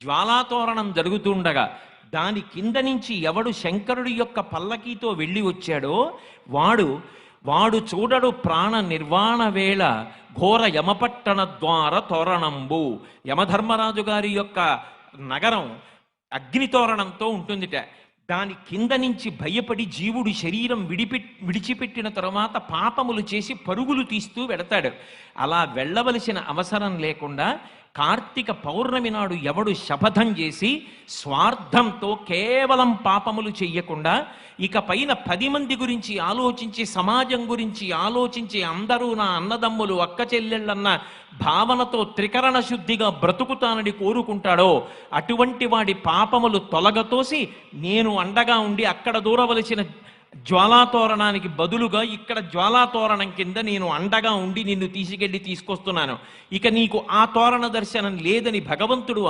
జ్వాలాతోరణం జరుగుతుండగా దాని కింద నుంచి ఎవడు శంకరుడి యొక్క పల్లకీతో వెళ్ళి వచ్చాడో వాడు వాడు చూడడు ప్రాణ నిర్వాణ వేళ ఘోర యమపట్టణ ద్వార తోరణంబు. యమధర్మరాజు గారి యొక్క నగరం అగ్నితోరణంతో ఉంటుందిట. దాని కింద నుంచి భయపడి జీవుడు శరీరం విడిచిపెట్టిన తర్వాత పాపములు చేసి పరుగులు తీస్తూ వెడతాడు. అలా వెళ్ళవలసిన అవసరం లేకుండా కార్తీక పౌర్ణమి నాడు ఎవడు శపథం చేసి స్వార్థంతో కేవలం పాపములు చెయ్యకుండా ఇక పైన 10 మంది గురించి ఆలోచించి సమాజం గురించి ఆలోచించి అందరూ నా అన్నదమ్ములు అక్క చెల్లెళ్ళన్న భావనతో త్రికరణ శుద్ధిగా బ్రతుకుతానని కోరుకుంటాడో అటువంటి వాడి పాపములు తొలగతోసి నేను అండగా ఉండి అక్కడ దూరవలసిన జ్వాలాతోరణానికి బదులుగా ఇక్కడ జ్వాలాతోరణం కింద నేను అండగా ఉండి నిన్ను తీసుకొస్తున్నాను. ఇక నీకు ఆ తోరణ దర్శనం లేదని భగవంతుడు